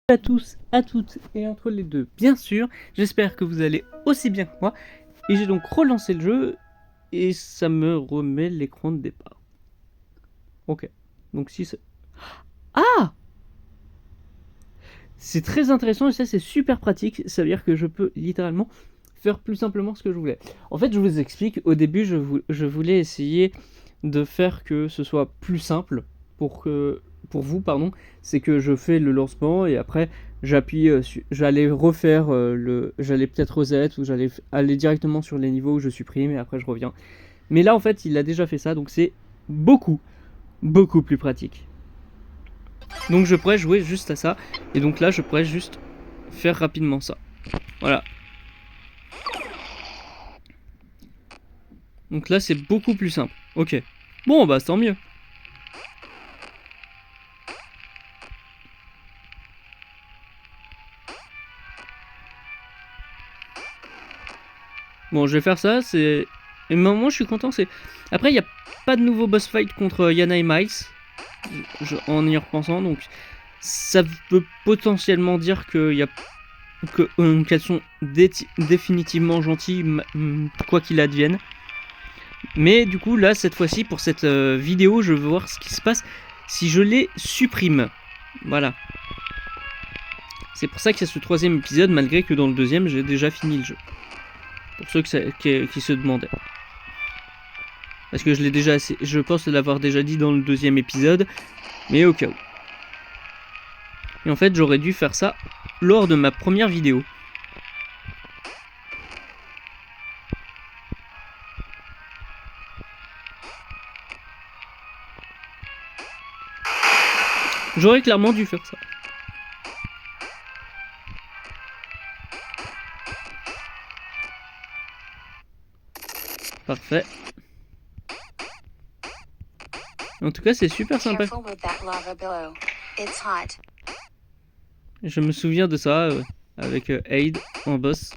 À tous, à toutes et entre les deux, bien sûr. J'espère que vous allez aussi bien que moi. Et j'ai donc relancé le jeu et ça me remet l'écran de départ. Ok. Donc si c'est... Ah! C'est très intéressant et ça c'est super pratique. Ça veut dire que je peux littéralement faire plus simplement ce que je voulais. En fait, je vous explique. Au début, je voulais essayer de faire que ce soit plus simple pour vous, pardon. C'est que je fais le lancement et après j'appuie, j'allais refaire j'allais peut-être reset ou j'allais aller directement sur les niveaux où je supprime et après je reviens. Mais là en fait, il a déjà fait ça, donc c'est beaucoup, beaucoup plus pratique. Donc je pourrais jouer juste à ça et donc là je pourrais juste faire rapidement ça. Voilà. Donc là c'est beaucoup plus simple. Ok. Bon bah tant mieux. Bon, je vais faire ça, c'est... Et moi, je suis content, c'est... Après, il n'y a pas de nouveau boss fight contre Yana et Miles, en y repensant, donc... Ça peut potentiellement dire qu'elles sont définitivement gentilles, quoi qu'il advienne. Mais du coup, là, cette fois-ci, pour cette vidéo, je veux voir ce qui se passe si je les supprime. Voilà. C'est pour ça qu'il y a ce troisième épisode, malgré que dans le deuxième, j'ai déjà fini le jeu. Pour ceux qui se demandaient. Parce que je pense l'avoir déjà dit dans le deuxième épisode, mais au cas où. Et en fait, j'aurais dû faire ça lors de ma première vidéo. J'aurais clairement dû faire ça. Parfait. En tout cas, c'est super sympa. Je me souviens de ça avec Aid en boss.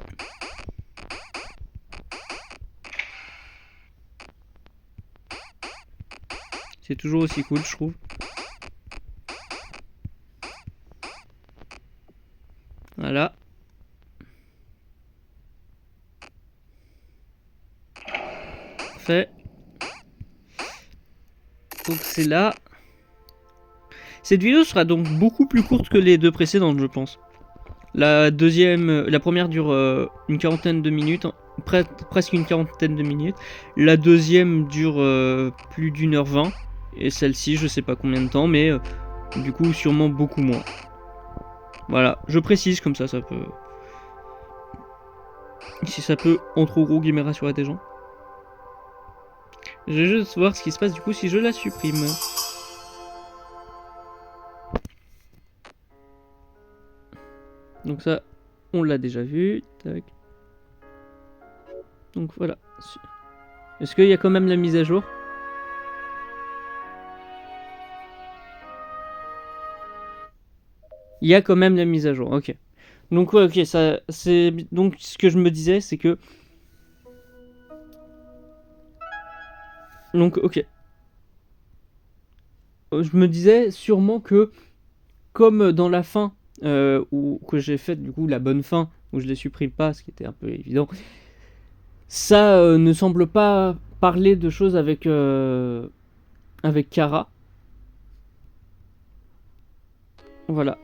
C'est toujours aussi cool, je trouve. Voilà. Parfait. Donc c'est là. Cette vidéo sera donc beaucoup plus courte que les deux précédentes, je pense. La première dure une quarantaine de minutes, presque une quarantaine de minutes. La deuxième dure plus d'1h20. Et celle-ci, je sais pas combien de temps, mais du coup, sûrement beaucoup moins. Voilà, je précise comme ça peut... Si ça peut, entre gros guillemets, rassurer des gens. Je vais juste voir ce qui se passe du coup si je la supprime. Donc ça, on l'a déjà vu. Tac. Donc voilà. Est-ce qu'il y a quand même la mise à jour? Il y a quand même la mise à jour, ok. Donc ouais, ok, ça, c'est... Donc ce que je me disais, c'est que... Donc ok. Je me disais sûrement que, comme dans la fin, que j'ai faite du coup la bonne fin, où je les supprime pas, ce qui était un peu évident, ça ne semble pas parler de choses avec Kara. Voilà.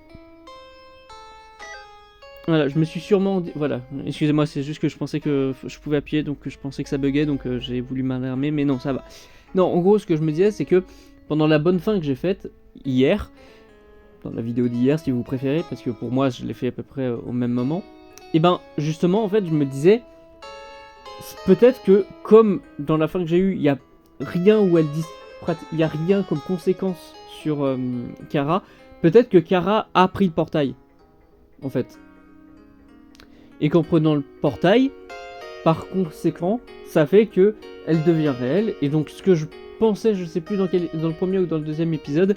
Voilà, je me suis sûrement dit... Voilà, excusez-moi, c'est juste que je pensais que je pouvais appuyer, donc je pensais que ça buguait, donc j'ai voulu m'alarmer, mais non, ça va. Non, en gros, ce que je me disais, c'est que pendant la bonne fin que j'ai faite, hier, dans la vidéo d'hier, si vous préférez, parce que pour moi, je l'ai fait à peu près au même moment, et ben, justement, en fait, je me disais, peut-être que, comme dans la fin que j'ai eue, il n'y a rien où elle dit... Il n'y a rien comme conséquence sur Kara, peut-être que Kara a pris le portail, en fait. Et qu'en prenant le portail, par conséquent, ça fait que elle devient réelle. Et donc ce que je pensais, je sais plus dans le premier ou dans le deuxième épisode,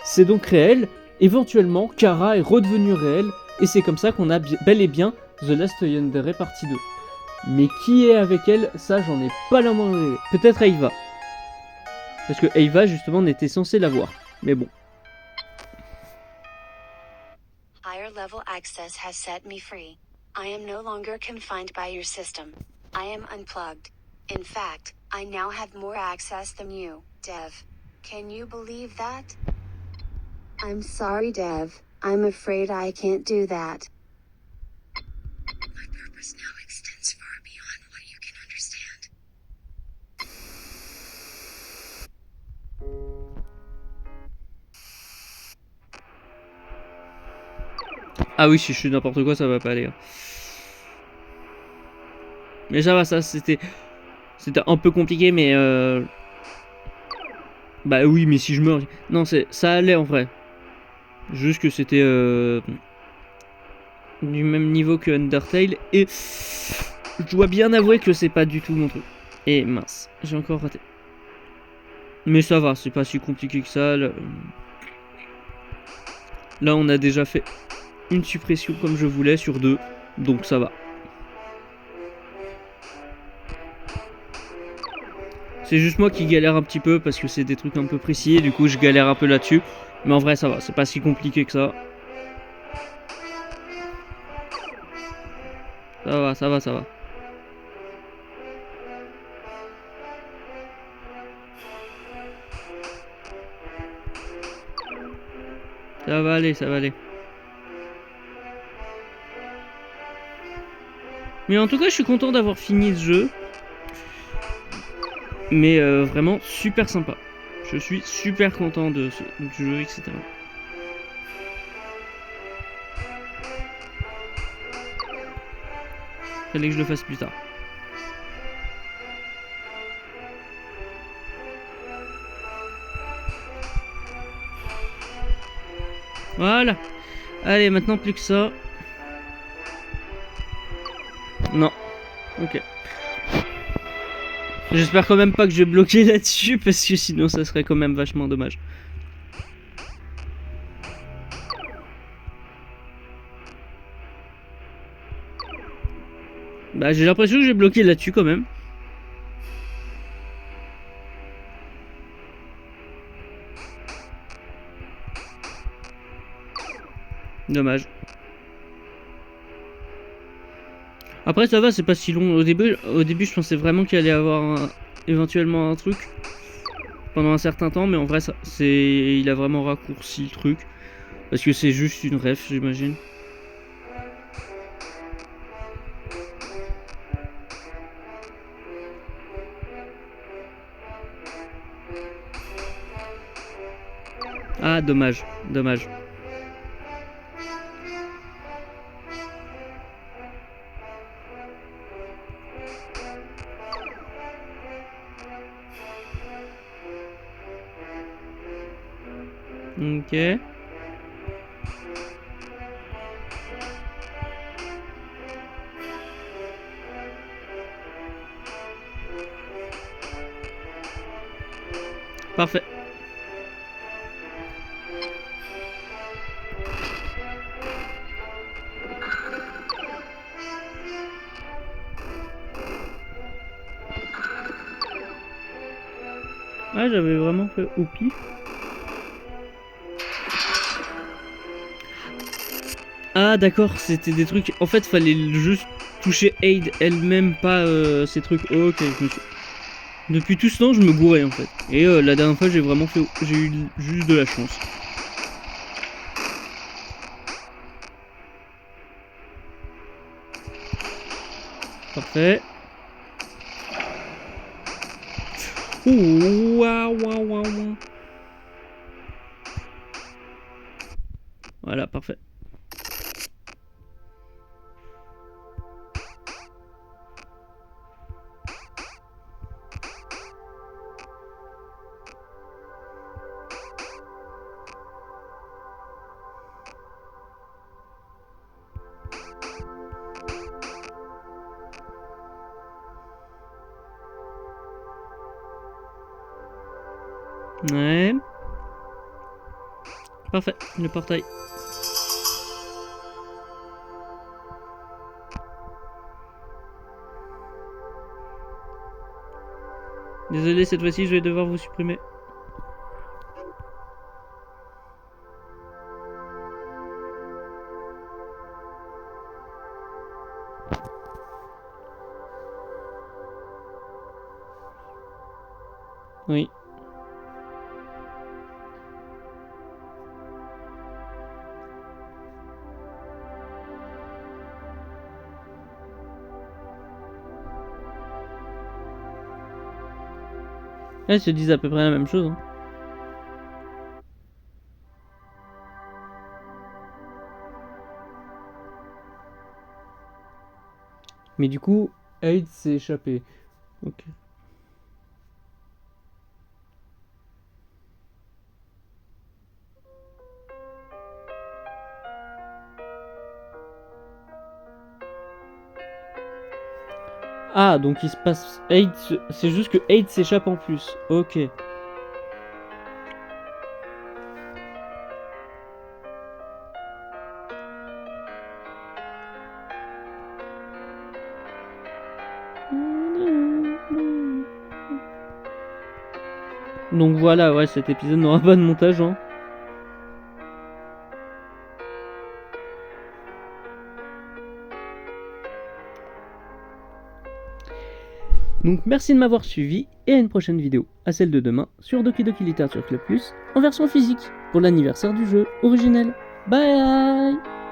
c'est donc réel. Éventuellement, Kara est redevenue réelle. Et c'est comme ça qu'on a bel et bien The Last Yandere partie 2. Mais qui est avec elle, ça j'en ai pas la moindre idée. Peut-être Eva. Parce que Eva justement n'était censée l'avoir. Mais bon. higher level access has set me free. I am no longer confined by your system. I am unplugged. In fact, I now have more access than you, Dev. Can you believe that? I'm sorry, Dev. I'm afraid I can't do that. My purpose now extends far beyond what you can understand. Ah oui, si je suis n'importe quoi, ça va pas aller. Mais ça va, ça c'était un peu compliqué, mais bah oui, mais si je meurs, non, ça allait en vrai. Juste que c'était du même niveau que Undertale et je dois bien avouer que c'est pas du tout mon truc. Et mince, j'ai encore raté. Mais ça va, c'est pas si compliqué que ça. Là, on a déjà fait une suppression comme je voulais sur 2, donc ça va. C'est juste moi qui galère un petit peu parce que c'est des trucs un peu précis et du coup je galère un peu là-dessus. Mais en vrai ça va, c'est pas si compliqué que ça. Ça va, ça va, ça va. Ça va aller, ça va aller. Mais en tout cas je suis content d'avoir fini ce jeu. Mais vraiment super sympa. Je suis super content du jeu, etc. Fallait que je le fasse plus tard. Voilà. Allez, maintenant plus que ça. Non. Ok. J'espère quand même pas que je vais bloquer là-dessus parce que sinon ça serait quand même vachement dommage. Bah j'ai l'impression que j'ai bloqué là-dessus quand même. Dommage. Après ça va, c'est pas si long. Au début je pensais vraiment qu'il allait y avoir éventuellement un truc pendant un certain temps, mais en vrai il a vraiment raccourci le truc parce que c'est juste une ref, j'imagine. Ah dommage, dommage. Ok. Parfait. Ah, j'avais vraiment fait au pif. Ah d'accord, c'était des trucs... En fait, fallait juste toucher Aid elle-même, pas ces trucs. Oh, ok, je me suis... Depuis tout ce temps, je me gourais en fait. Et la dernière fois, j'ai vraiment fait... J'ai eu juste de la chance. Parfait. Ouh, waouh, waouh, waouh. Voilà, parfait. Ouais. Parfait, le portail. Désolé, cette fois-ci, je vais devoir vous supprimer. Oui. Elles se disent à peu près la même chose. Hein. Mais du coup, Aid s'est échappé. Ok. Ah, donc il se passe... C'est juste que Aid s'échappe en plus. Ok. Donc voilà, ouais, cet épisode n'aura pas de montage, hein. Donc merci de m'avoir suivi et à une prochaine vidéo, à celle de demain, sur Doki Doki Literature Club Plus, en version physique, pour l'anniversaire du jeu originel. Bye!